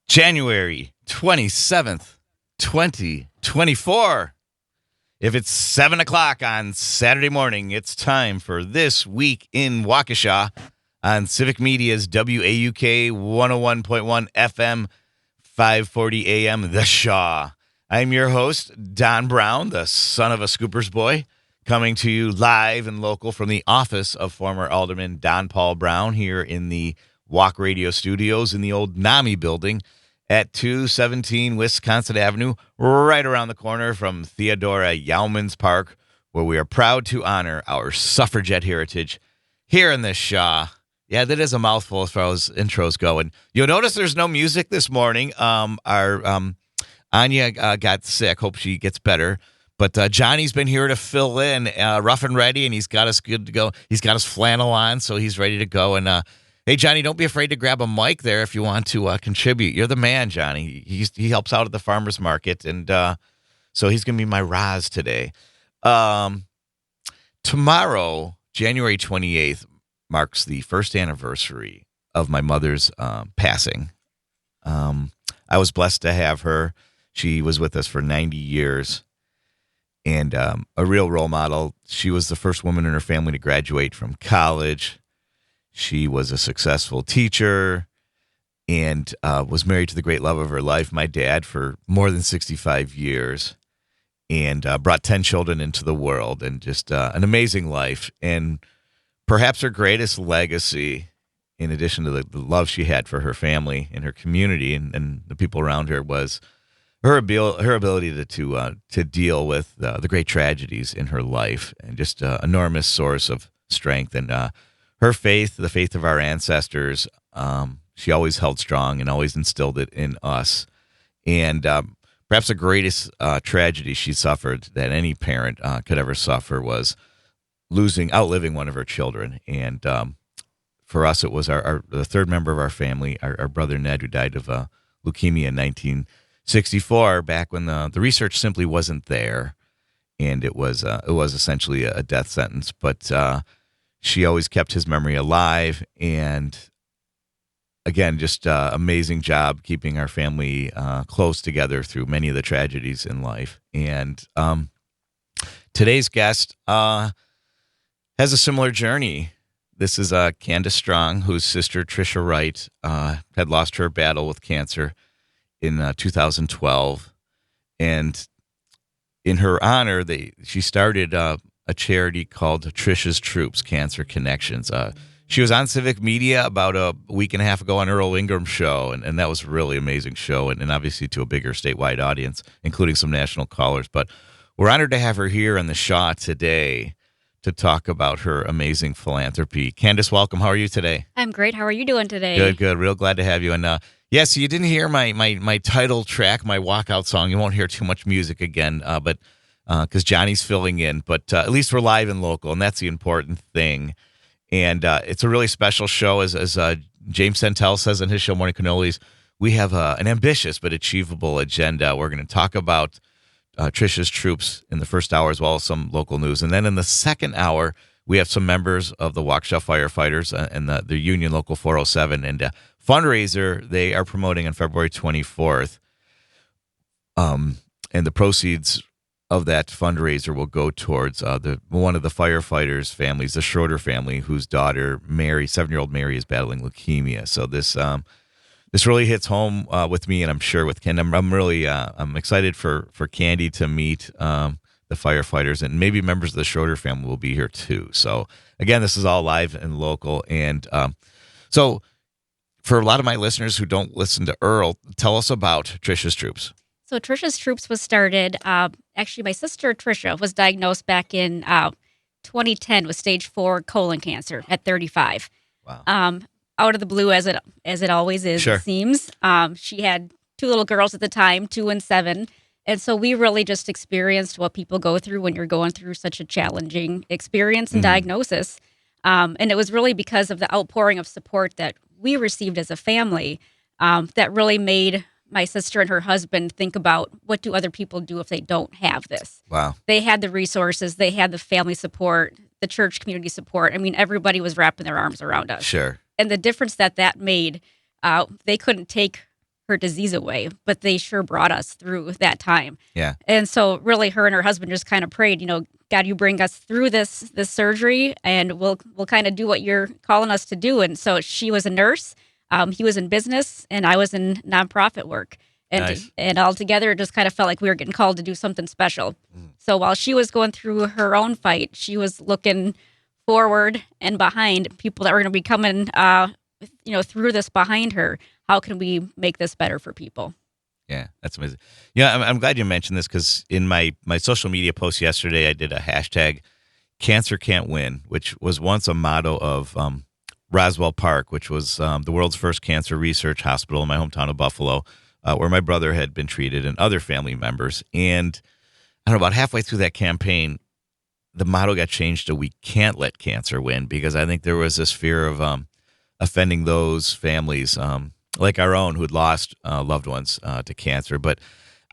January 27th, 2024. If it's 7 o'clock on Saturday morning, it's time for This Week in Waukesha on Civic Media's WAUK 101.1 FM, 540 AM, The Shaw. I'm your host, Don Brown, the son of a Scooper's boy, coming to you live and local from the office of former Alderman Don Paul Brown here in the Walk Radio Studios in the old NAMI building at 217 Wisconsin Avenue, right around the corner from Theodora Yaumans Park, where we are proud to honor our suffragette heritage here in the Shaw. Yeah, that is a mouthful as far as intros go. And you'll notice there's no music this morning. Our Anya got sick. Hope she gets better. But Johnny's been here to fill in, rough and ready, and he's got us good to go. He's got his flannel on, so he's ready to go. And hey, Johnny, don't be afraid to grab a mic there if you want to contribute. You're the man, Johnny. He helps out at the farmer's market, and so he's going to be my Roz today. Tomorrow, January 28th, marks the first anniversary of my mother's passing. I was blessed to have her. She was with us for 90 years, and a real role model. She was the first woman in her family to graduate from college. She was a successful teacher and was married to the great love of her life, my dad, for more than 65 years, and brought 10 children into the world, and just an amazing life. And perhaps her greatest legacy, in addition to the love she had for her family and her community and the people around her, was her ability to deal with the great tragedies in her life, and just an enormous source of strength. And her faith, the faith of our ancestors, she always held strong and always instilled it in us. And perhaps the greatest tragedy she suffered that any parent could ever suffer was outliving one of her children. And for us, it was the third member of our family, our brother Ned, who died of leukemia in 1964, back when the research simply wasn't there, and it was essentially a death sentence. But she always kept his memory alive, and again, just amazing job keeping our family close together through many of the tragedies in life. And today's guest has a similar journey. This is Candace Strong, whose sister Tricia Wright had lost her battle with cancer in 2012, and in her honor, she started a charity called Tricia's Troops, Cancer Connections. She was on Civic Media about a week and a half ago on Earl Ingram's show, and that was a really amazing show, and obviously to a bigger statewide audience, including some national callers. But we're honored to have her here in the Shaw today to talk about her amazing philanthropy. Candace, welcome. How are you today? I'm great. How are you doing today? Good. Real glad to have you. And yes, you didn't hear my title track, my walkout song. You won't hear too much music again, but because Johnny's filling in. But at least we're live and local, and that's the important thing. And it's a really special show, as James Sentel says in his show, Morning Cannolis. We have an ambitious but achievable agenda. We're going to talk about Tricia's Troops in the first hour, as well as some local news. And then in the second hour, we have some members of the Waukesha firefighters and the Union Local 407 and a fundraiser they are promoting on February 24th. And the proceeds of that fundraiser will go towards one of the firefighters' families, the Schroeder family, whose daughter, Mary, 7-year-old Mary, is battling leukemia. So this really hits home with me, and I'm sure with Ken. I'm excited for Candy to meet the firefighters, and maybe members of the Schroeder family will be here too. So again, this is all live and local. And so for a lot of my listeners who don't listen to Earl, tell us about Tricia's Troops. So Tricia's Troops was started, actually my sister Tricia was diagnosed back in 2010 with stage 4 colon cancer at 35. Wow. Out of the blue, as it always is, Sure. It seems. She had two little girls at the time, 2 and 7. And so we really just experienced what people go through when you're going through such a challenging experience and diagnosis. And it was really because of the outpouring of support that we received as a family that really made my sister and her husband think about, what do other people do if they don't have this? Wow. They had the resources, they had the family support, the church community support. I mean, everybody was wrapping their arms around us. Sure. And the difference that made, they couldn't take her disease away, but they sure brought us through that time. Yeah. And so really her and her husband just kind of prayed, God, you bring us through this surgery, and we'll kind of do what you're calling us to do. And so she was a nurse, he was in business, and I was in nonprofit work. And Nice. and all together, it just kind of felt like we were getting called to do something special. So while she was going through her own fight, she was looking forward and behind people that were going to be coming, through this behind her. How can we make this better for people? Yeah, that's amazing. Yeah, I'm glad you mentioned this, because in my social media post yesterday, I did a hashtag Cancer Can't Win, which was once a motto of Roswell Park, which was the world's first cancer research hospital in my hometown of Buffalo, where my brother had been treated and other family members. And I don't know, about halfway through that campaign, the motto got changed to "We can't let cancer win," because I think there was this fear of offending those families, like our own, who had lost loved ones to cancer. But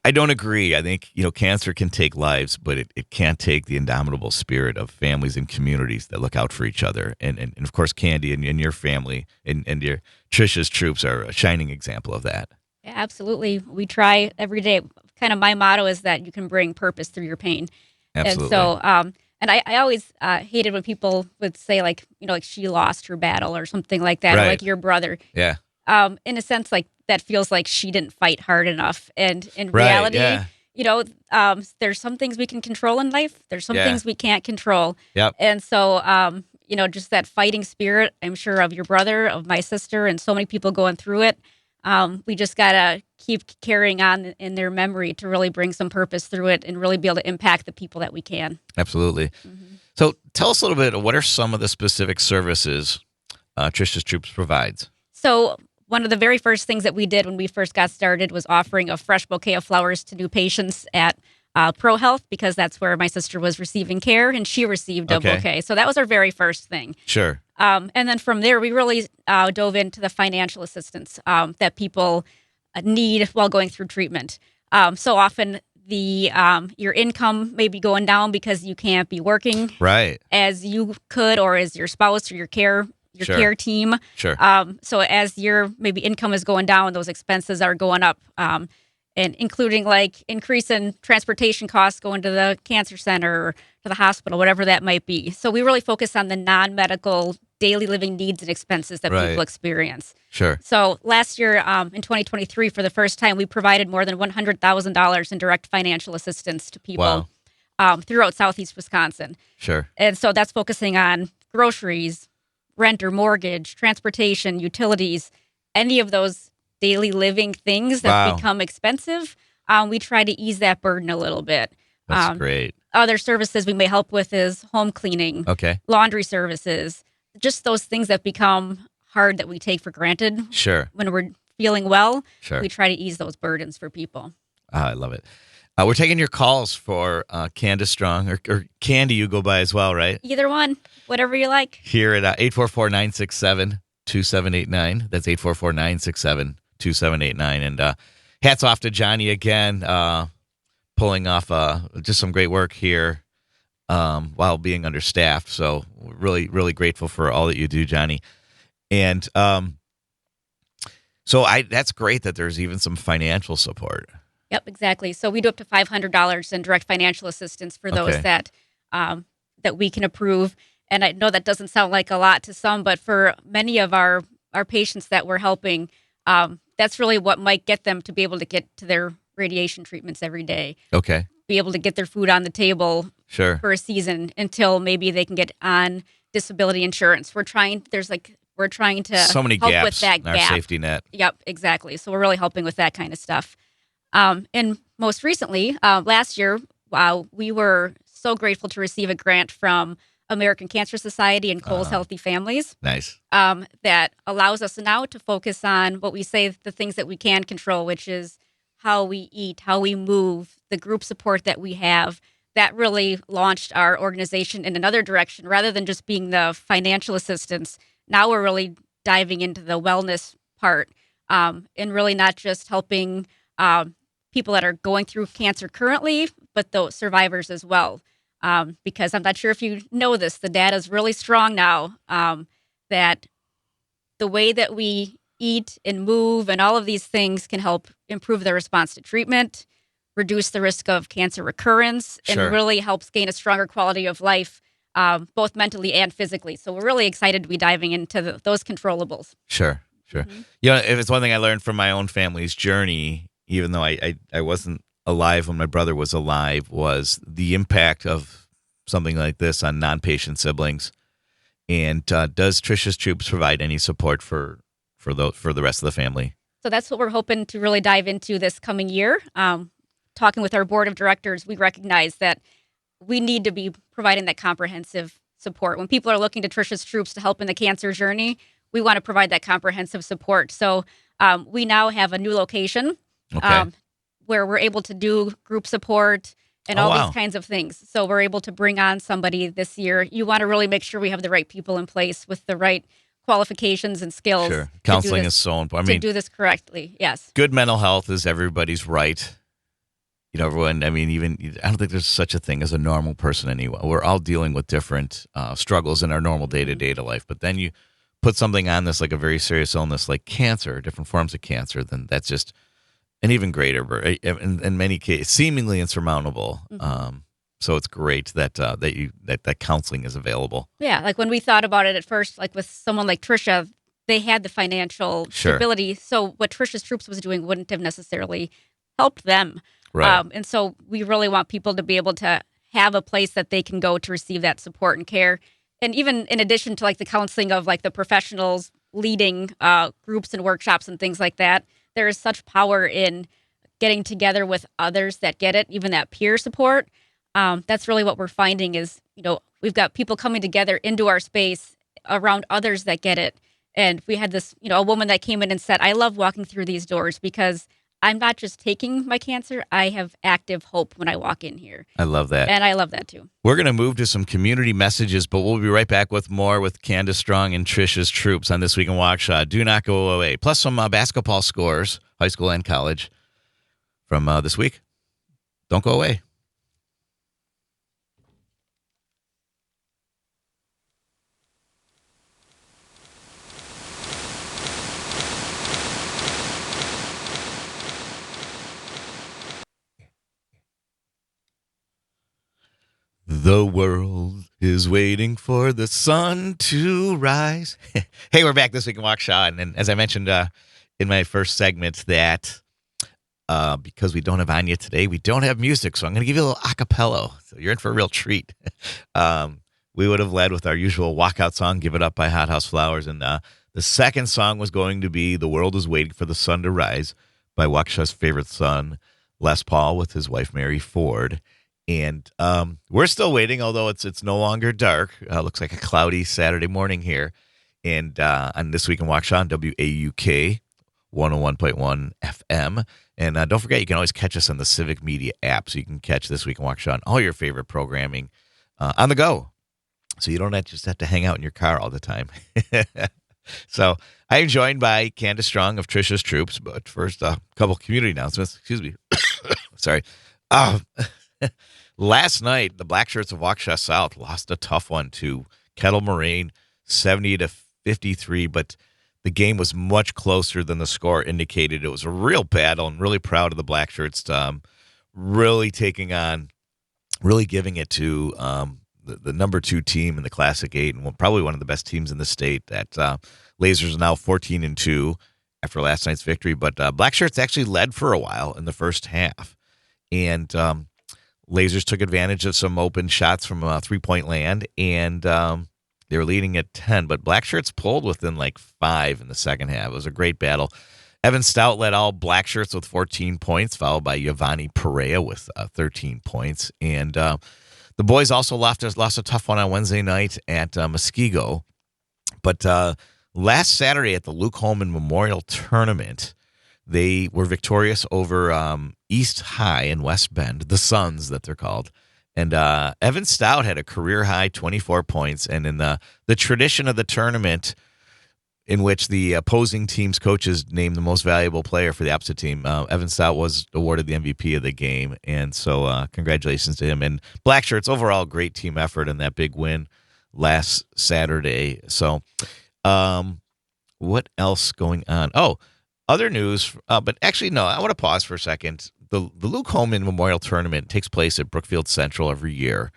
I don't agree. I think, cancer can take lives, but it can't take the indomitable spirit of families and communities that look out for each other. And of course, Candy and your family and your Tricia's troops are a shining example of that. Yeah, absolutely. We try every day. Kind of my motto is that you can bring purpose through your pain. Absolutely. And so, and I always hated when people would say, like she lost her battle or something like that, or Right. like your brother. Yeah. In a sense, like that feels like she didn't fight hard enough. And in Right, reality, yeah. there's some things we can control in life. There's some Yeah. things we can't control. Yep. And so, just that fighting spirit, I'm sure, of your brother, of my sister, and so many people going through it. We just got to keep carrying on in their memory to really bring some purpose through it and really be able to impact the people that we can. Absolutely. So tell us a little bit, what are some of the specific services Tricia's Troops provides? So one of the very first things that we did when we first got started was offering a fresh bouquet of flowers to new patients at Pro Health, because that's where my sister was receiving care, and she received a Okay. bouquet. So that was our very first thing. Sure. And then from there, we really dove into the financial assistance that people need while going through treatment. So often your income may be going down because you can't be working Right. as you could, or as your spouse or your care Sure. care team. Sure. So as your maybe income is going down, those expenses are going up, and including like increase in transportation costs going to the cancer center or to the hospital, whatever that might be. So we really focus on the non-medical daily living needs and expenses that Right. people experience. Sure. So last year, in 2023, for the first time, we provided more than $100,000 in direct financial assistance to people throughout Southeast Wisconsin. Sure. And so that's focusing on groceries, rent or mortgage, transportation, utilities, any of those daily living things that Wow. become expensive. We try to ease that burden a little bit. That's great. Other services we may help with is home cleaning, Okay. laundry services, just those things that become hard that we take for granted Sure. when we're feeling well. Sure. We try to ease those burdens for people. I love it. We're taking your calls for Candace Strong, or Candy, you go by as well, right? Either one, whatever you like. Here at 844-967-2789. That's 844-967-2789. And hats off to Johnny again, pulling off just some great work here while being understaffed. So really, really grateful for all that you do, Johnny. And so that's great that there's even some financial support. Yep, exactly. So we do up to $500 in direct financial assistance for those Okay. that we can approve. And I know that doesn't sound like a lot to some, but for many of our patients that we're helping, that's really what might get them to be able to get to their radiation treatments every day, Okay. be able to get their food on the table Sure. for a season until maybe they can get on disability insurance. We're trying to So many help gaps with that in our gap. safety net. Yep, exactly. So we're really helping with that kind of stuff. And most recently, last year, we were so grateful to receive a grant from American Cancer Society and Cole's Uh, Healthy Families. nice. That allows us now to focus on what we say the things that we can control, which is how we eat, how we move, the group support that we have. That really launched our organization in another direction rather than just being the financial assistance. Now we're really diving into the wellness part and really not just helping people that are going through cancer currently, but the survivors as well. Because I'm not sure if you know this, the data is really strong now that the way that we eat and move and all of these things can help improve the response to treatment, reduce the risk of cancer recurrence, Sure. and really helps gain a stronger quality of life, both mentally and physically. So we're really excited to be diving into those controllables. Sure. Mhm. If it's one thing I learned from my own family's journey, even though I wasn't alive when my brother was alive, was the impact of something like this on non-patient siblings. And does Tricia's Troops provide any support for the rest of the family? So that's what we're hoping to really dive into this coming year. Talking with our board of directors, we recognize that we need to be providing that comprehensive support. When people are looking to Tricia's Troops to help in the cancer journey, we want to provide that comprehensive support. So we now have a new location Okay. where we're able to do group support and Oh, all wow. these kinds of things. So we're able to bring on somebody this year. You want to really make sure we have the right people in place with the right qualifications and skills Sure. to Counseling do is this, so important. I to mean, do this correctly. Yes. good mental health is everybody's right. Everyone, I mean, even, I don't think there's such a thing as a normal person anyway. We're all dealing with different struggles in our normal day-to-day to life. But then you put something on this, like a very serious illness like cancer, different forms of cancer, then that's just an even greater, in many cases, seemingly insurmountable. Mm-hmm. So it's great that that counseling is available. Yeah, like when we thought about it at first, like with someone like Tricia, they had the financial Sure. stability. So what Tricia's Troops was doing wouldn't have necessarily helped them. Right. And so we really want people to be able to have a place that they can go to receive that support and care. And even in addition to like the counseling of like the professionals leading groups and workshops and things like that, there is such power in getting together with others that get it, even that peer support. That's really what we're finding is, we've got people coming together into our space around others that get it. And we had this, a woman that came in and said, I love walking through these doors because I'm not just taking my cancer, I have active hope when I walk in here. I love that. And I love that too. We're going to move to some community messages, but we'll be right back with more with Candace Strong and Tricia's Troops on This Week in Waukesha. Do not go away. Plus some basketball scores, high school and college, from this week. Don't go away. The world is waiting for the sun to rise. Hey, we're back This Week in Waukesha. And as I mentioned in my first segment, that because we don't have Anya today, we don't have music. So I'm going to give you a little acapella. So you're in for a real treat. We would have led with our usual walkout song, Give It Up by Hot House Flowers. And the second song was going to be The World is Waiting for the Sun to Rise by Waukesha's favorite son, Les Paul, with his wife, Mary Ford. And we're still waiting, although it's no longer dark. Looks like a cloudy Saturday morning here. And on This Week in Waukesha on WAUK 101.1 FM. And don't forget, you can always catch us on the Civic Media app. So you can catch This Week in Waukesha on all your favorite programming on the go. So you don't just have to hang out in your car all the time. So I am joined by Candace Strong of Tricia's Troops. But first, a couple community announcements. Excuse me. Sorry. Last night, the Black Shirts of Waukesha South lost a tough one to Kettle Moraine, 70-53, but the game was much closer than the score indicated. It was a real battle, and really proud of the Black Shirts really giving it to the number 2 team in the Classic 8, and probably one of the best teams in the state. That Lasers are now 14-2 after last night's victory, but Black Shirts actually led for a while in the first half, and Lasers took advantage of some open shots from three-point land, and they were leading at 10. But Black Shirts pulled within like 5 in the second half. It was a great battle. Evan Stout led all Black Shirts with 14 points, followed by Giovanni Perea with 13 points. And the The boys also lost a tough one on Wednesday night at Muskego. But last Saturday at the Luke Holman Memorial Tournament, they were victorious over East High in West Bend, the Suns that they're called. And Evan Stout had a career high 24 points. And in the tradition of the tournament, in which the opposing team's coaches named the most valuable player for the opposite team, Evan Stout was awarded the MVP of the game. And so congratulations to him. And Black Shirts, overall, great team effort in that big win last Saturday. So what else going on? Oh, other news, but actually, no, I want to pause for a second. The Luke Holman Memorial Tournament takes place at Brookfield Central every year,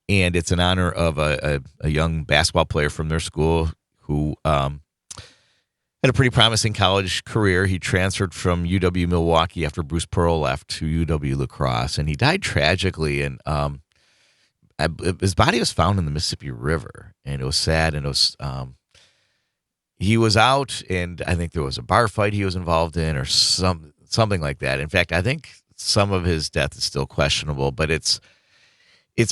and it's in honor of a young basketball player from their school who had a pretty promising college career. He transferred from UW Milwaukee after Bruce Pearl left to UW La Crosse, and he died tragically. And his body was found in the Mississippi River, and it was sad. And it was he was out, and I think there was a bar fight he was involved in, or something like that. In fact, I think some of his death is still questionable. But it's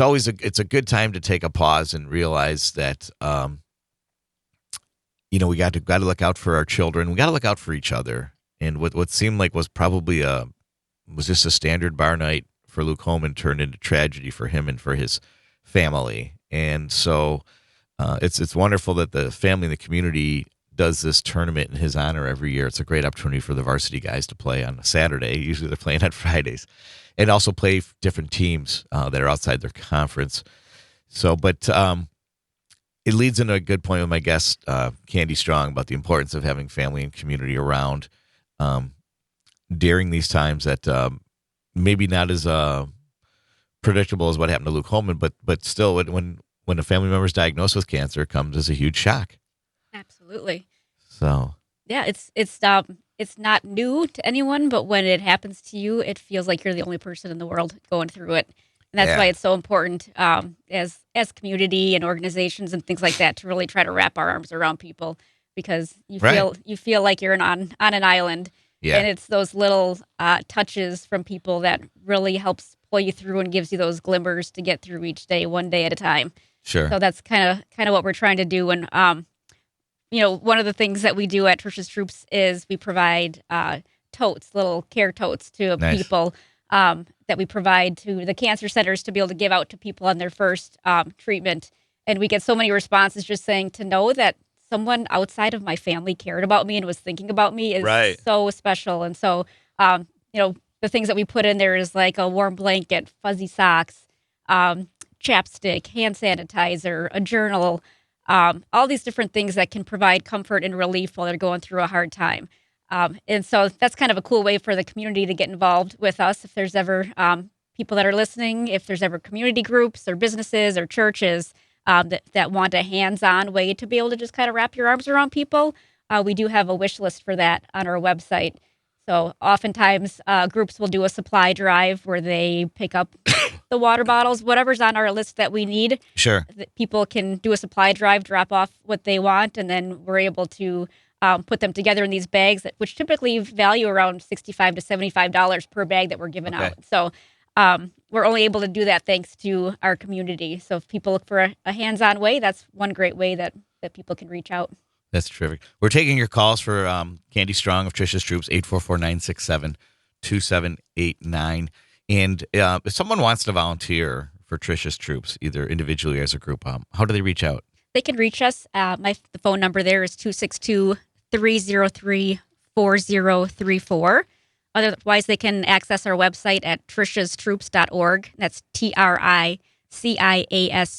always a good time to take a pause and realize that. We got to look out for our children. We got to look out for each other. And what seemed like was probably was just a standard bar night for Luke Holman turned into tragedy for him and for his family. And so it's wonderful that the family and the community does this tournament in his honor every year. It's a great opportunity for the varsity guys to play on a Saturday. Usually they're playing on Fridays, and also play different teams that are outside their conference. So, but it leads into a good point with my guest, Candace Strong, about the importance of having family and community around during these times that maybe not as predictable as what happened to Luke Holman, but still, when a family member is diagnosed with cancer, it comes as a huge shock. Absolutely. So yeah, it's not new to anyone, but when it happens to you, it feels like you're the only person in the world going through it. And that's why it's so important as community and organizations and things like that to really try to wrap our arms around people, because you feel like you're on an island. Yeah. And it's those little touches from people that really helps pull you through and gives you those glimmers to get through each day, one day at a time. Sure. So that's kind of what we're trying to do. And one of the things that we do at Tricia's Troops is we provide totes, little care totes to people. That we provide to the cancer centers to be able to give out to people on their first treatment. And we get so many responses just saying to know that someone outside of my family cared about me and was thinking about me is so special. And so, the things that we put in there is like a warm blanket, fuzzy socks, chapstick, hand sanitizer, a journal, all these different things that can provide comfort and relief while they're going through a hard time. And so that's kind of a cool way for the community to get involved with us. If there's ever people that are listening, if there's ever community groups or businesses or churches that want a hands-on way to be able to just kind of wrap your arms around people, we do have a wish list for that on our website. So oftentimes groups will do a supply drive where they pick up the water bottles, whatever's on our list that we need. Sure. People can do a supply drive, drop off what they want, and then we're able to put them together in these bags, which typically value around $65 to $75 per bag that we're giving out. So we're only able to do that thanks to our community. So if people look for a hands-on way, that's one great way that people can reach out. That's terrific. We're taking your calls for Candace Strong of Tricia's Troops, 844-967-2789. And if someone wants to volunteer for Tricia's Troops, either individually or as a group, how do they reach out? They can reach us. The phone number there is 262-303-4034. Otherwise, they can access our website at triciastroops.org. That's TRICIAS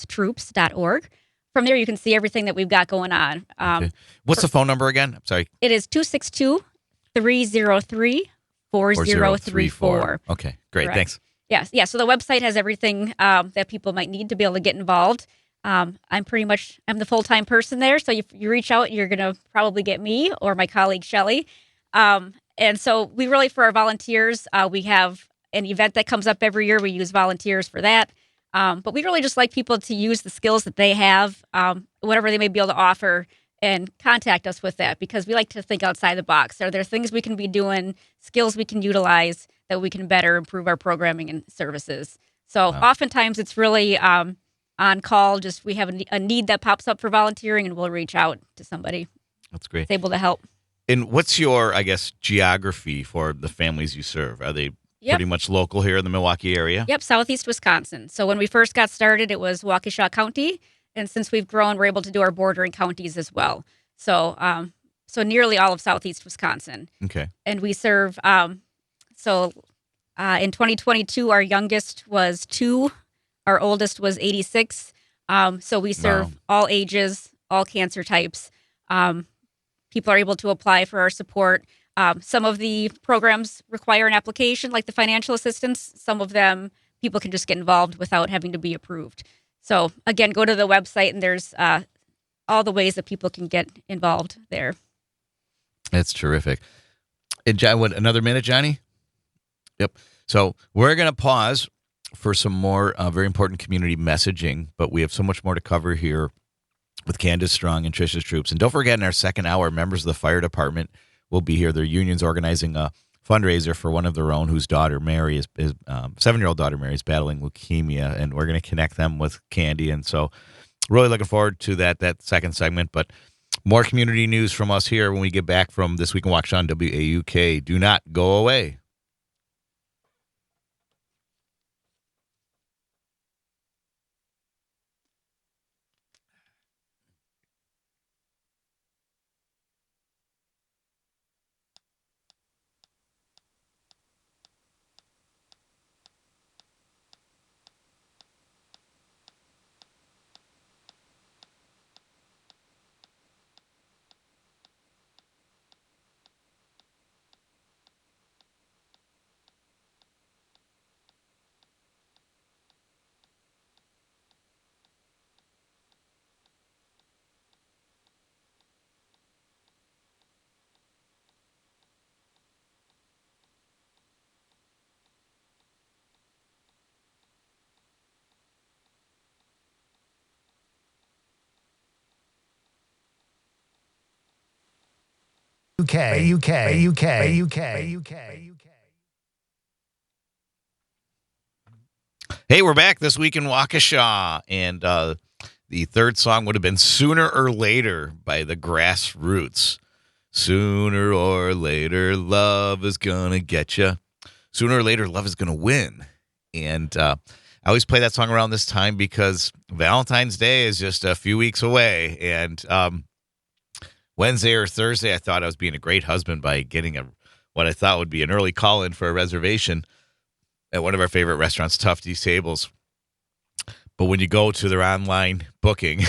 troops.org. From there, you can see everything that we've got going on. Okay. What's the phone number again? I'm sorry. It is 262-303-4034. Okay, great. Correct. Thanks. Yes. Yeah. So the website has everything that people might need to be able to get involved. I'm the full-time person there. So if you reach out, you're going to probably get me or my colleague, Shelly. And so we really, for our volunteers, we have an event that comes up every year. We use volunteers for that. But we really just like people to use the skills that they have, whatever they may be able to offer, and contact us with that, because we like to think outside the box. Are there things we can be doing, skills we can utilize that we can better improve our programming and services? So Wow. oftentimes it's really on call. Just we have a need that pops up for volunteering, and we'll reach out to somebody That's great. that's able to help. And what's your, I guess, geography for the families you serve? Are they Yep. pretty much local here in the Milwaukee area? Yep, southeast Wisconsin. So when we first got started, it was Waukesha County, and since we've grown, we're able to do our bordering counties as well. So nearly all of southeast Wisconsin, Okay. and we serve. In 2022, our youngest was 2, our oldest was 86. So we serve Wow. all ages, all cancer types. People are able to apply for our support. Some of the programs require an application, like the financial assistance. Some of them, people can just get involved without having to be approved. So again, go to the website, and there's all the ways that people can get involved there. That's terrific. And John, what, another minute, Johnny? Yep. So we're going to pause for some more very important community messaging, but we have so much more to cover here with Candace Strong and Tricia's Troops. And don't forget, in our second hour, members of the fire department will be here. Their union's organizing a fundraiser for one of their own, whose daughter, Mary, is 7-year-old daughter, Mary, is battling leukemia, and we're going to connect them with Candy. And so really looking forward to that second segment, but more community news from us here when we get back from This Week in Waukesha on WAUK. Do not go away. UK. Hey, we're back This Week in Waukesha, and the third song would have been Sooner or Later by the Grassroots. Sooner or later, love is gonna get you. Sooner or later, love is gonna win. And I always play that song around this time because Valentine's Day is just a few weeks away. And Wednesday or Thursday, I thought I was being a great husband by getting what I thought would be an early call-in for a reservation at one of our favorite restaurants, Tufty's Tables. But when you go to their online booking,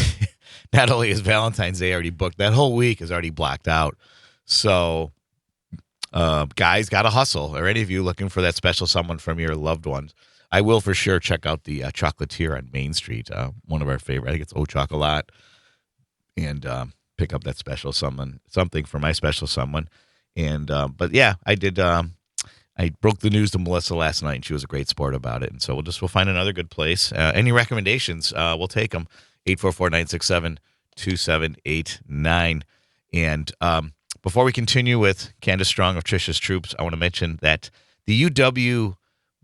not only is Valentine's Day already booked, that whole week is already blocked out. So, guys, got to hustle. Or any of you looking for that special someone from your loved ones, I will for sure check out the Chocolatier on Main Street, one of our favorite. I think it's Au Chocolat. And pick up that special something for my special someone. And but yeah, I did. I broke the news to Melissa last night, and she was a great sport about it. And so we'll find another good place. Any recommendations? We'll take them. 844-967-2789. And before we continue with Candace Strong of Tricia's Troops, I want to mention that the UW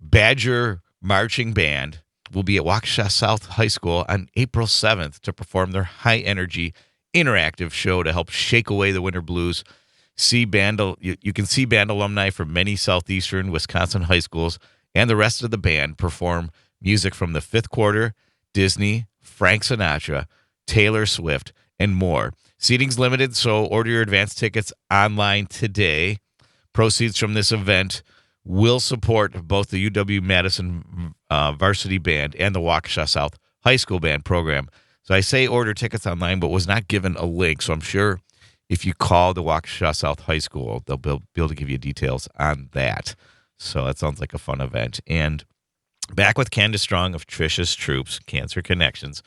Badger Marching Band will be at Waukesha South High School on April 7th to perform their high-energy interactive show to help shake away the winter blues. You can see band alumni from many southeastern Wisconsin high schools and the rest of the band perform music from the Fifth Quarter, Disney, Frank Sinatra, Taylor Swift, and more. Seating's limited, so order your advance tickets online today. Proceeds from this event will support both the UW-Madison Varsity Band and the Waukesha South High School Band program. So I say order tickets online, but was not given a link. So I'm sure if you call the Waukesha South High School, they'll be able to give you details on that. So that sounds like a fun event. And back with Candace Strong of Tricia's Troops, Cancer Connections.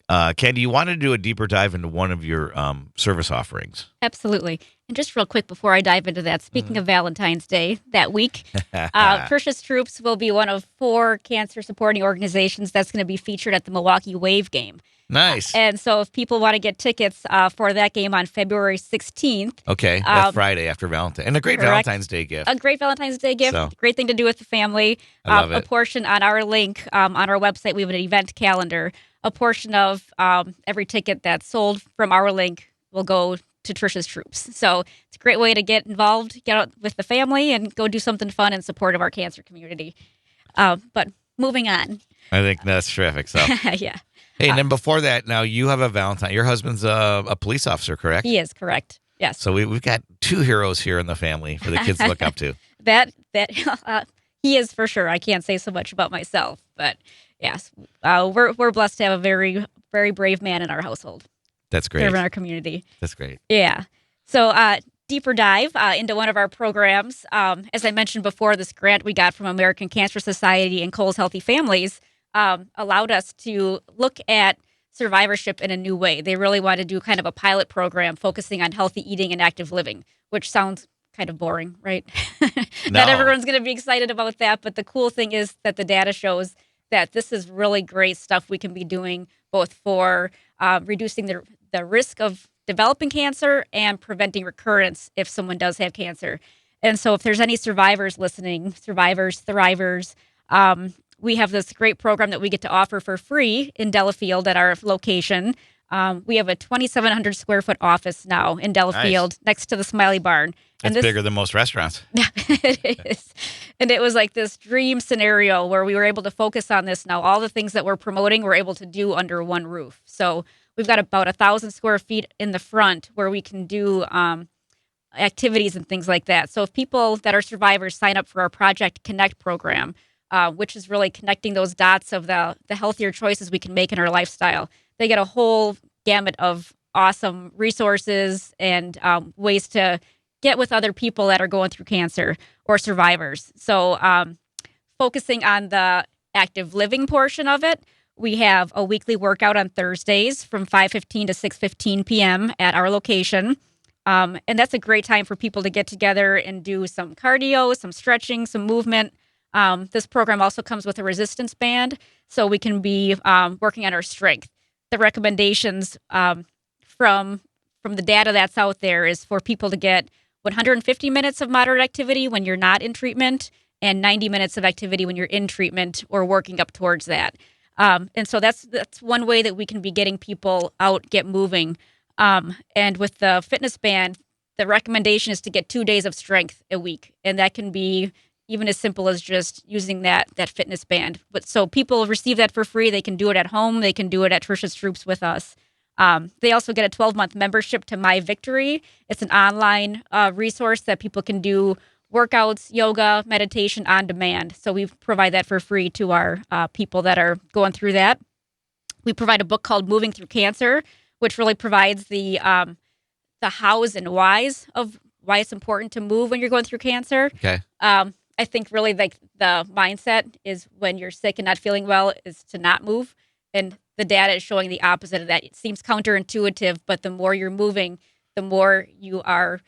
Candy, you wanted to do a deeper dive into one of your service offerings. Absolutely. And just real quick before I dive into that, speaking of Valentine's Day that week, Tricia's Troops will be one of 4 cancer supporting organizations that's going to be featured at the Milwaukee Wave game. Nice. And so if people want to get tickets for that game on February 16th. Okay, that's Friday after Valentine. And a great Correct. Valentine's Day gift. A great Valentine's Day gift. So, Great thing to do with the family. I love A it. portion on our link on our website, we have an event calendar. A portion of every ticket that's sold from our link will go to Tricia's Troops. So it's a great way to get involved, get out with the family, and go do something fun in support of our cancer community. But moving on. I think that's terrific. So, Yeah. hey, and then before that, now you have a Valentine. Your husband's a police officer, correct? He is, correct. Yes. So we've got two heroes here in the family for the kids to look up to. That he is for sure. I can't say so much about myself, but yes, we're blessed to have a very, very brave man in our household. That's great. In our community. That's great. Yeah. So deeper dive into one of our programs. As I mentioned before, this grant we got from American Cancer Society and Cole's Healthy Families allowed us to look at survivorship in a new way. They really wanted to do kind of a pilot program focusing on healthy eating and active living, which sounds kind of boring, right? Not everyone's going to be excited about that, but the cool thing is that the data shows that this is really great stuff we can be doing both for reducing the risk of developing cancer and preventing recurrence if someone does have cancer. And so if there's any survivors listening, survivors, thrivers, we have this great program that we get to offer for free in Delafield at our location. We have a 2,700 square foot office now in Delafield next to the Smiley Barn. That's bigger than most restaurants. It is. And it was like this dream scenario where we were able to focus on this. Now, all the things that we're promoting, we're able to do under one roof. So we've got about 1,000 square feet in the front where we can do activities and things like that. So if people that are survivors sign up for our Project Connect program, which is really connecting those dots of the healthier choices we can make in our lifestyle, they get a whole gamut of awesome resources and ways to get with other people that are going through cancer or survivors. So focusing on the active living portion of it, we have a weekly workout on Thursdays from 5:15 to 6:15 p.m. at our location. And that's a great time for people to get together and do some cardio, some stretching, some movement. This program also comes with a resistance band, so we can be working on our strength. The recommendations from the data that's out there is for people to get 150 minutes of moderate activity when you're not in treatment and 90 minutes of activity when you're in treatment or working up towards that. And so that's one way that we can be getting people out, get moving. And with the fitness band, the recommendation is to get 2 days of strength a week. And that can be even as simple as just using that fitness band. But so people receive that for free. They can do it at home. They can do it at Tricia's Troops with us. They also get a 12-month membership to My Victory. It's an online resource that people can do workouts, yoga, meditation on demand. So we provide that for free to our people that are going through that. We provide a book called Moving Through Cancer, which really provides the hows and whys of why it's important to move when you're going through cancer. Okay. I think really like the mindset is when you're sick and not feeling well is to not move. And the data is showing the opposite of that. It seems counterintuitive, but the more you're moving, the more you are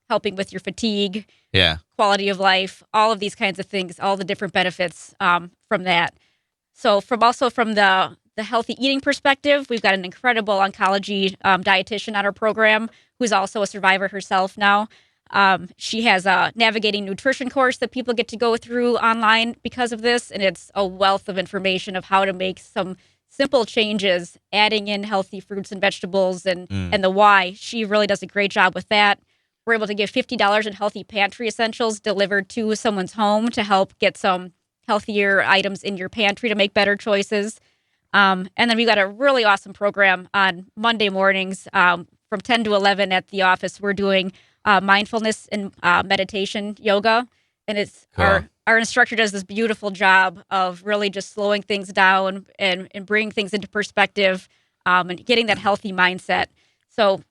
helping with your fatigue, quality of life, all of these kinds of things, all the different benefits from that. So from the healthy eating perspective, we've got an incredible oncology dietitian on our program who's also a survivor herself now. She has a navigating nutrition course that people get to go through online because of this. And it's a wealth of information of how to make some simple changes, adding in healthy fruits and vegetables and the why. She really does a great job with that. We're able to give $50 in healthy pantry essentials delivered to someone's home to help get some healthier items in your pantry to make better choices. And then we've got a really awesome program on Monday mornings from 10 to 11 at the office. We're doing mindfulness and meditation yoga. And it's cool. Our instructor does this beautiful job of really just slowing things down and bringing things into perspective and getting that healthy mindset. So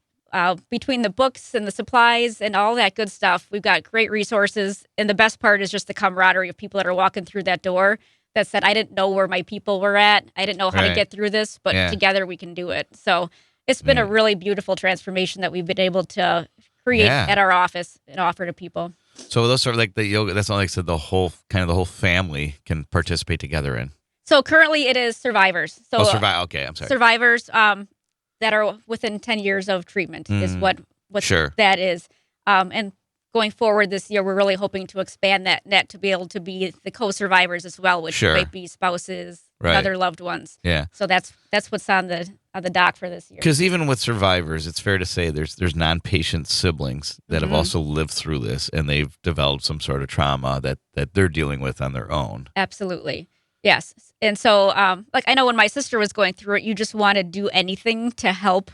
between the books and the supplies and all that good stuff, we've got great resources. And the best part is just the camaraderie of people that are walking through that door that said, I didn't know where my people were at. I didn't know how to get through this, but together we can do it. So it's been a really beautiful transformation that we've been able to create at our office and offer to people. So those are like the yoga. That's not like I said. The whole family can participate together in. So currently it is survivors. So Okay, I'm sorry. survivors that are within 10 years of treatment is what Sure. that is. And going forward this year, we're really hoping to expand that net to be able to be the co-survivors as well, which Sure. might be spouses and Right. other loved ones. Yeah. So that's what's on the dock for this year. Because even with survivors, it's fair to say there's non-patient siblings that have also lived through this, and they've developed some sort of trauma that they're dealing with on their own. Absolutely. Yes. And so, like, I know when my sister was going through it, you just want to do anything to help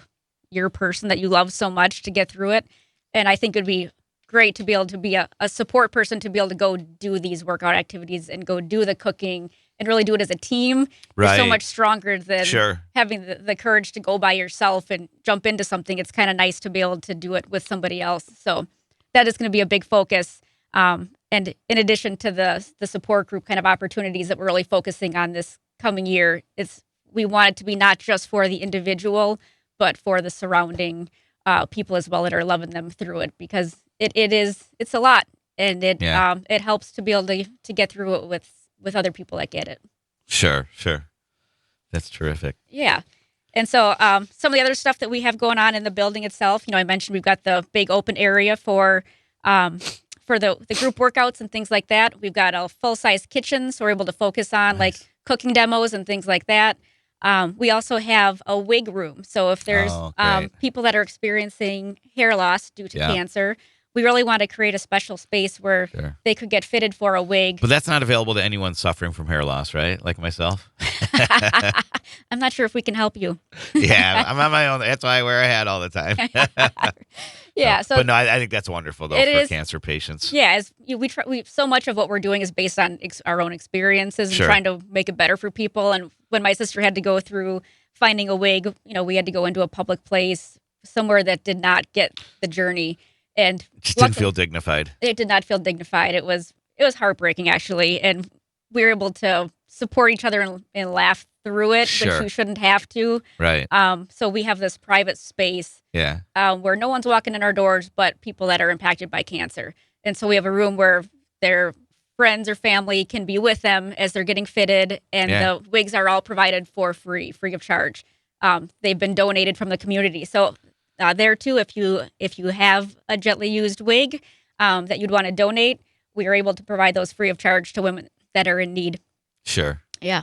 your person that you love so much to get through it. And I think it would be great to be able to be a support person to be able to go do these workout activities and go do the cooking and really do it as a team. Right. Is so much stronger than Sure. having the courage to go by yourself and jump into something. It's kind of nice to be able to do it with somebody else. So that is going to be a big focus. And in addition to the support group kind of opportunities that we're really focusing on this coming year, we want it to be not just for the individual, but for the surrounding people as well that are loving them through it, because it's a lot, and it helps to be able to get through it with other people that get it. Sure. That's terrific. Yeah. And so some of the other stuff that we have going on in the building itself, I mentioned we've got the big open area for the group workouts and things like that. We've got a full-size kitchen, so we're able to focus on like cooking demos and things like that. We also have a wig room. So if there's people that are experiencing hair loss due to cancer, we really want to create a special space where they could get fitted for a wig. But that's not available to anyone suffering from hair loss, right? Like myself? I'm not sure if we can help you. Yeah, I'm on my own. That's why I wear a hat all the time. Yeah. But no, I think that's wonderful, though, for cancer patients. Yeah. We so much of what we're doing is based on our own experiences and trying to make it better for people. And when my sister had to go through finding a wig, we had to go into a public place, somewhere that did not get the journey. And just didn't feel dignified. It did not feel dignified. It was heartbreaking, actually. And we were able to support each other and laugh through it, which we shouldn't have to. Right. So we have this private space where no one's walking in our doors but people that are impacted by cancer. And so we have a room where their friends or family can be with them as they're getting fitted, and the wigs are all provided for free of charge. They've been donated from the community. So there too, if you have a gently used wig that you'd want to donate, we are able to provide those free of charge to women that are in need. Sure. Yeah.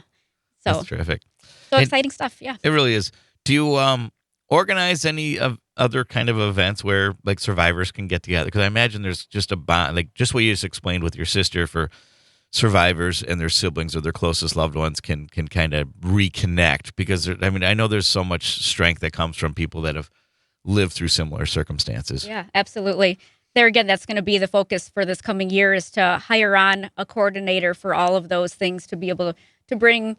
So that's terrific. So exciting stuff. Yeah. It really is. Do you organize any of other kind of events where like survivors can get together? Because I imagine there's just a bond, like just what you just explained with your sister, for survivors and their siblings or their closest loved ones can kind of reconnect. Because I know there's so much strength that comes from people that have lived through similar circumstances. Yeah, absolutely. There again, that's going to be the focus for this coming year, is to hire on a coordinator for all of those things, to be able to bring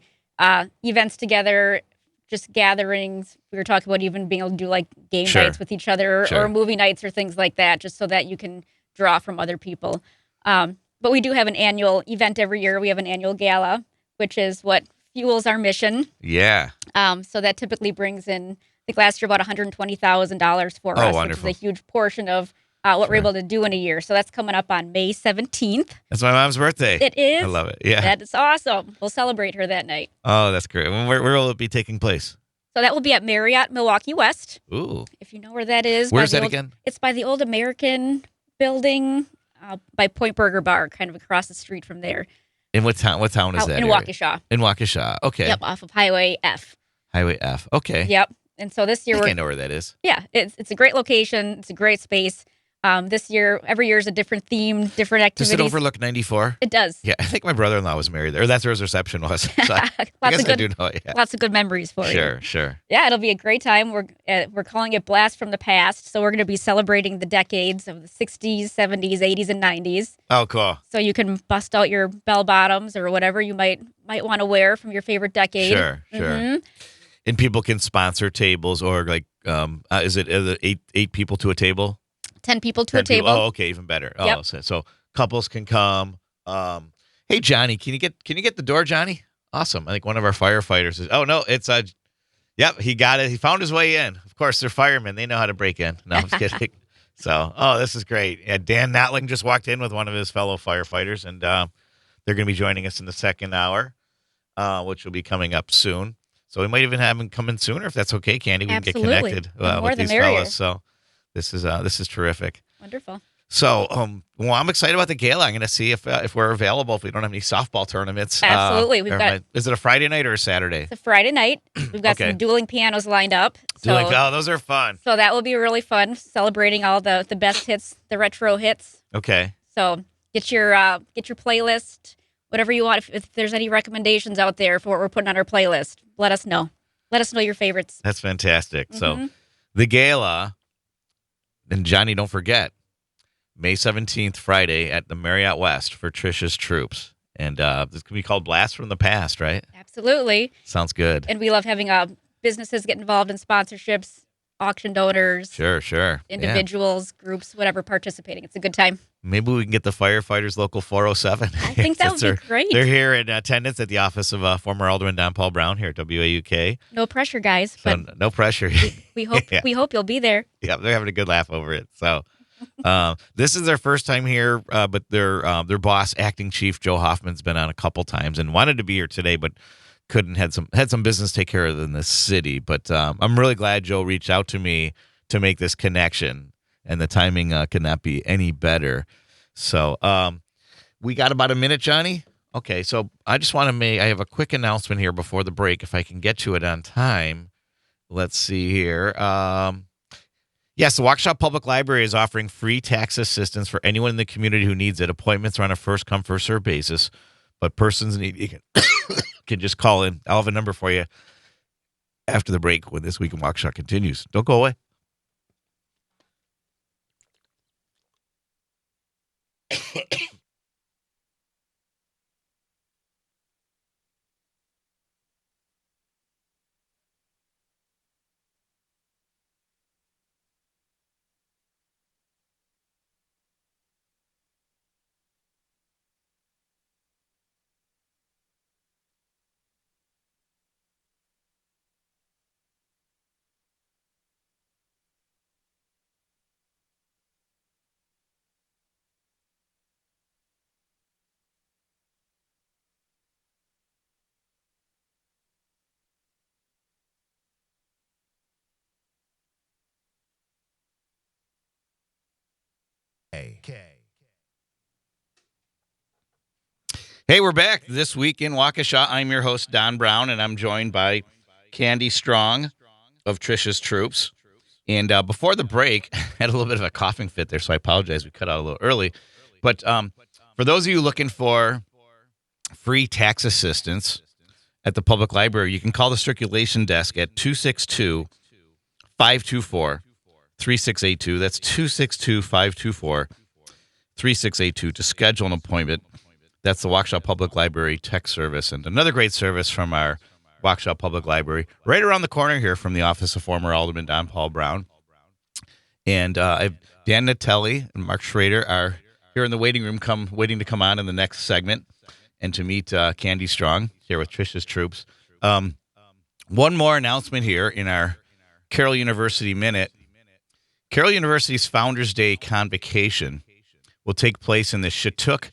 events together, just gatherings. We were talking about even being able to do like game nights with each other or movie nights or things like that, just so that you can draw from other people. But we do have an annual event every year. We have an annual gala, which is what fuels our mission. Yeah. So that typically brings in, I think last year, about $120,000 for us, wonderful. Which is a huge portion of what we're able to do in a year. So that's coming up on May 17th. That's my mom's birthday. It is. I love it. Yeah. That is awesome. We'll celebrate her that night. Oh, that's great. Where will it be taking place? So that will be at Marriott Milwaukee West. Ooh. If you know where that is. Where's that again? It's by the old American building by Point Burger Bar, kind of across the street from there. In what town? What town is that? In Waukesha. In Waukesha. Okay. Yep, off of Highway F. Highway F. Okay. Yep. And so this year I know where that is. Yeah, it's a great location. It's a great space. This year, every year is a different theme, different activities. Does it overlook 94? It does. Yeah, I think my brother-in-law was married there. That's where his reception was. So I guess I do know it. Yeah. Lots of good memories for you. Sure. Yeah, it'll be a great time. We're calling it Blast from the Past. So we're going to be celebrating the decades of the 60s, 70s, 80s, and 90s. Oh, cool. So you can bust out your bell bottoms or whatever you might want to wear from your favorite decade. Sure. Mm-hmm. And people can sponsor tables, or like, is it eight people to a table? 10 people to a table. Oh, okay, even better. Yep. Oh, so couples can come. Hey, Johnny, can you get the door, Johnny? Awesome. I think one of our firefighters is. Oh no, it's Yep, he got it. He found his way in. Of course, they're firemen. They know how to break in. No, I'm just kidding. So, this is great. Yeah, Dan Notling just walked in with one of his fellow firefighters, and they're going to be joining us in the second hour. which will be coming up soon. So we might even have him come in sooner if that's okay, Candy. We can get Absolutely. connected The more with the these merrier. fellas. So this is terrific. Wonderful. So, well, I'm excited about the gala. I'm going to see if we're available. If we don't have any softball tournaments, Absolutely. Is it a Friday night or a Saturday? It's a Friday night. We've got Okay. some dueling pianos lined up. Oh, those are fun. So that will be really fun, celebrating all the best hits, the retro hits. Okay. So get your playlist, whatever you want. If there's any recommendations out there for what we're putting on our playlist, let us know. Let us know your favorites. That's fantastic. Mm-hmm. So the gala, and Johnny, don't forget, May 17th, Friday at the Marriott West for Tricia's Troops. And this can be called Blast from the Past, right? Absolutely. Sounds good. And we love having businesses get involved in sponsorships, auction donors. Sure. Individuals, groups, whatever, participating. It's a good time. Maybe we can get the firefighters local 407. I think that would be great. They're here in attendance at the office of former Alderman Don Paul Brown here at WAUK. No pressure, guys. So But no pressure. we hope we hope you'll be there. Yeah, they're having a good laugh over it. So this is their first time here, but their boss, acting chief Joe Hoffman's been on a couple times and wanted to be here today, but couldn't. Had some business to take care of in the city. But I'm really glad Joe reached out to me to make this connection, and the timing could not be any better. So we got about a minute, Johnny. Okay, so I just want to I have a quick announcement here before the break, if I can get to it on time. Let's see here. Yes, the Waukesha Public Library is offering free tax assistance for anyone in the community who needs it. Appointments are on a first-come, first-served basis, but persons you can just call in. I'll have a number for you after the break when This Week in Waukesha continues. Don't go away. Hey, we're back This Week in Waukesha. I'm your host, Don Brown, and I'm joined by Candace Strong of Tricia's Troops. And before the break, I had a little bit of a coughing fit there, so I apologize. We cut out a little early. But for those of you looking for free tax assistance at the public library, you can call the circulation desk at 262-524-3682. That's 262-524-3682 to schedule an appointment. That's the Waukesha Public Library Tech Service, and another great service from our Waukesha Public Library, right around the corner here from the office of former Alderman Don Paul Brown. And Dan Natelli and Mark Schrader are here in the waiting room, waiting to come on in the next segment and to meet Candy Strong here with Tricia's Troops. One more announcement here in our Carroll University Minute. Carroll University's Founders Day Convocation will take place in the Shattuck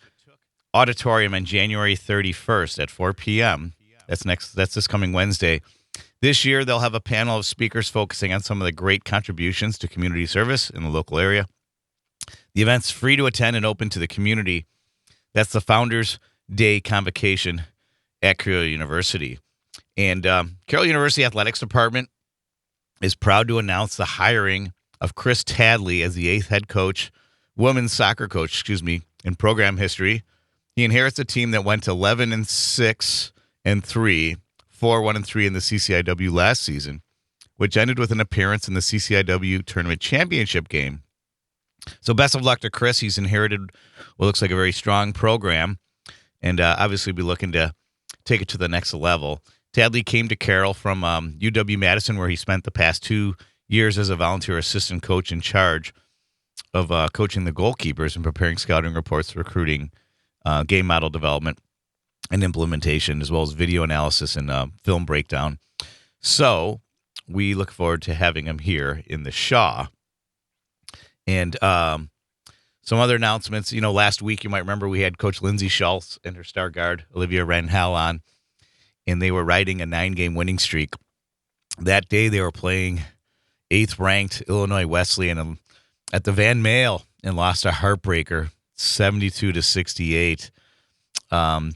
Auditorium on January 31st at 4 p.m. That's this coming Wednesday. This year, they'll have a panel of speakers focusing on some of the great contributions to community service in the local area. The event's free to attend and open to the community. That's the Founders Day Convocation at Carroll University. And Carroll University Athletics Department is proud to announce the hiring of Chris Tadley as the 8th head coach, women's soccer coach, in program history. He inherits a team that went 11-6-3, 4-1-3 in the CCIW last season, which ended with an appearance in the CCIW Tournament Championship game. So best of luck to Chris. He's inherited what looks like a very strong program, and obviously be looking to take it to the next level. Tadley came to Carroll from UW-Madison, where he spent the past 2 years as a volunteer assistant coach in charge of coaching the goalkeepers and preparing scouting reports, recruiting, game model development and implementation, as well as video analysis and film breakdown. So we look forward to having him here in the Shaw. And some other announcements. Last week, you might remember we had Coach Lindsay Schultz and her star guard, Olivia Renhel, on. and they were riding a 9-game winning streak. That day they were playing 8th-ranked Illinois Wesleyan at the Van Male and lost a heartbreaker, 72-68.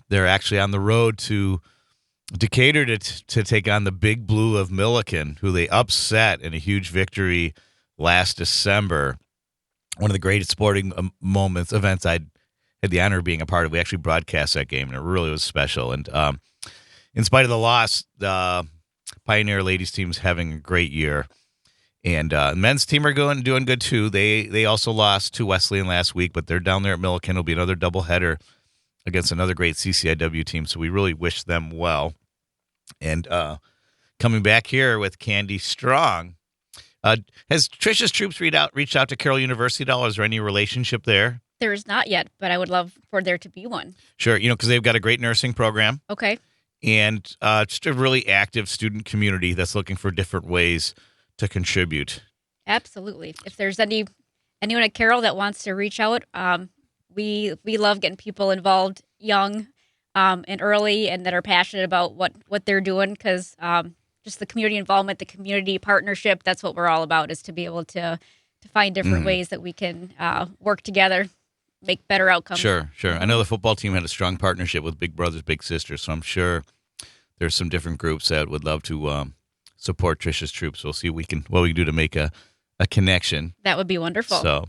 They're actually on the road to Decatur to take on the Big Blue of Milliken, who they upset in a huge victory last December. One of the greatest sporting events I had the honor of being a part of. We actually broadcast that game, and it really was special. And in spite of the loss, the Pioneer ladies team's having a great year. And men's team are doing good, too. They also lost to Wesleyan last week, but they're down there at Milliken. It'll be another doubleheader against another great CCIW team, so we really wish them well. And coming back here with Candace Strong, has Tricia's Troops reached out to Carroll University at all? Is there any relationship there? There is not yet, but I would love for there to be one. Sure, because they've got a great nursing program. Okay. And just a really active student community that's looking for different ways to contribute. Absolutely. If there's anyone at Carroll that wants to reach out, we love getting people involved young and early, and that are passionate about what they're doing, because just the community involvement, the community partnership, that's what we're all about, is to be able to find different ways that we can work together, make better outcomes. Sure. I know the football team had a strong partnership with Big Brothers Big Sisters, so I'm sure there's some different groups that would love to support Tricia's Troops. We'll see what we can do to make a connection. That would be wonderful. So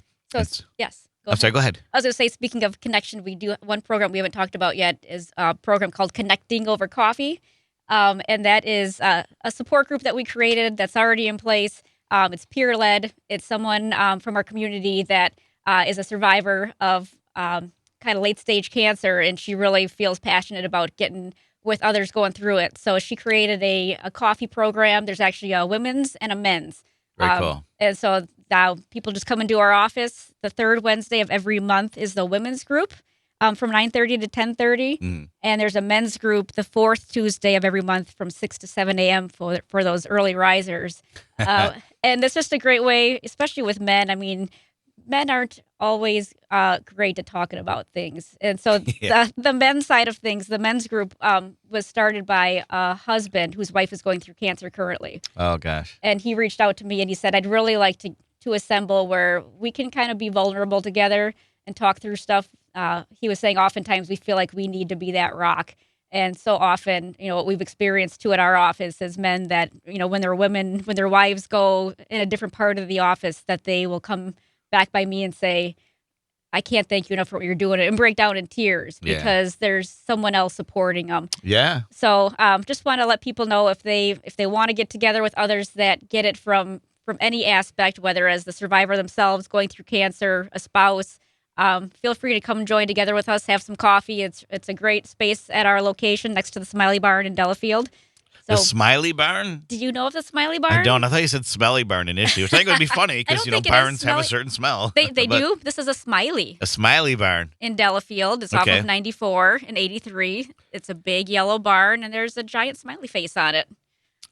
yes. Sorry, go ahead. I was going to say, speaking of connection, we do one program we haven't talked about yet, is a program called Connecting Over Coffee. And that is a support group that we created that's already in place. It's peer-led. It's someone from our community that is a survivor of kind of late-stage cancer, and she really feels passionate about getting with others going through it. So she created a coffee program. There's actually a women's and a men's. Very cool. And so now people just come into our office. The third Wednesday of every month is the women's group from 9:30 to 10:30. And there's a men's group the fourth Tuesday of every month from 6 to 7 a.m. for those early risers. And it's just a great way, especially with men. I mean, men aren't always great at talking about things. And so the men's side of things, the men's group was started by a husband whose wife is going through cancer currently. Oh, gosh. And he reached out to me and he said, I'd really like to assemble where we can kind of be vulnerable together and talk through stuff. He was saying oftentimes we feel like we need to be that rock. And so often, what we've experienced too at our office is men that, when their wives go in a different part of the office, that they will come back by me and say, I can't thank you enough for what you're doing, and break down in tears because there's someone else supporting them. Yeah. So just want to let people know if they want to get together with others that get it from any aspect, whether as the survivor themselves, going through cancer, a spouse, feel free to come join together with us, have some coffee. It's a great space at our location next to the Smiley Barn in Delafield. So, the Smiley Barn? Did you know of the Smiley Barn? I don't. I thought you said Smelly Barn initially, which I think would be funny because, barns have a certain smell. They do. This is a Smiley. A Smiley Barn. In Delafield. It's off of 94 and 83. It's a big yellow barn, and there's a giant smiley face on it.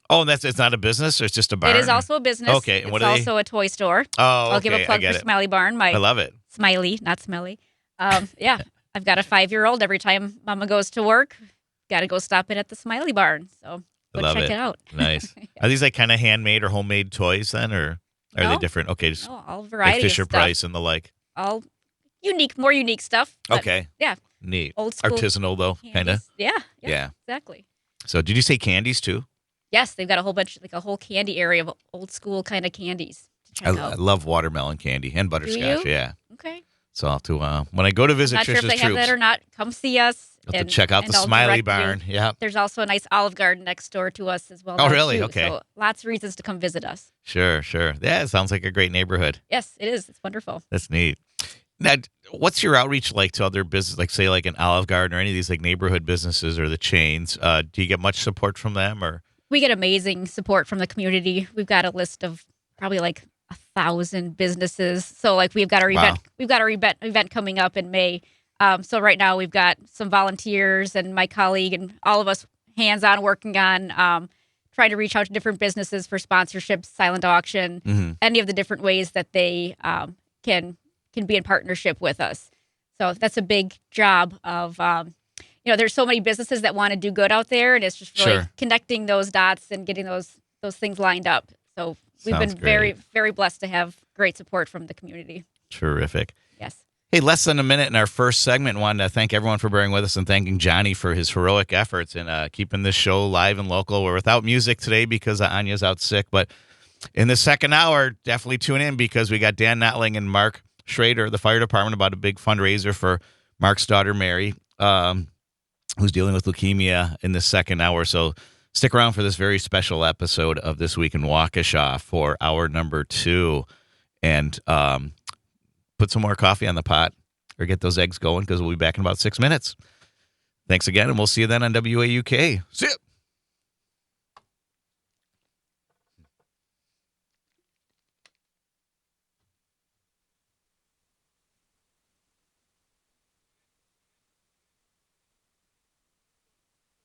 Oh, and it's not a business, or it's just a barn? It is also a business. Okay. And it's also a toy store. Oh, okay. I'll give a plug for Smiley Barn. I love it. Smiley, not smelly. Yeah. I've got a 5-year-old. Every time Mama goes to work, got to go stop in at the Smiley Barn. So go check it out. Nice. Are these like kind of handmade or homemade toys then, or are they different? Okay. Just all variety like Fisher of stuff. Price and the like. All more unique stuff. Okay. Yeah. Neat. Old school. Artisanal though, kind of. Yeah. Yeah. Exactly. So did you say candies too? Yes, they've got a whole bunch, like a whole candy area of old school kind of candies to check out. I love watermelon candy and butterscotch. Yeah. Okay. So I'll have to, when I go to visit Not sure Tricia's if they have that or not. Come see us. I'll have to check out the Smiley Barn. Yeah. There's also a nice Olive Garden next door to us as well. Oh, really? Too. Okay. So lots of reasons to come visit us. Sure. Yeah, it sounds like a great neighborhood. Yes, it is. It's wonderful. That's neat. Now, what's your outreach like to other businesses, like say like an Olive Garden or any of these like neighborhood businesses or the chains? Do you get much support from them or? We get amazing support from the community. We've got a list of probably like 1,000 businesses. So like we've got our event. We've got our event coming up in May. So right now we've got some volunteers and my colleague and all of us hands-on working on trying to reach out to different businesses for sponsorships, silent auction, any of the different ways that they can be in partnership with us. So that's a big job of there's so many businesses that want to do good out there, and it's just really Sure. connecting those dots and getting those things lined up. So we've Sounds been very, great. very blessed to have great support from the community. Terrific. Yes. Hey, less than a minute in our first segment. Wanted to thank everyone for bearing with us and thanking Johnny for his heroic efforts in keeping this show live and local. We're without music today because Anya's out sick, but in the second hour, definitely tune in because we got Dan Notling and Mark Schrader, the fire department, about a big fundraiser for Mark's daughter, Mary, who's dealing with leukemia in the second hour. So stick around for this very special episode of This Week in Waukesha for hour number 2. And put some more coffee on the pot or get those eggs going because we'll be back in about 6 minutes. Thanks again, and we'll see you then on WAUK. See ya.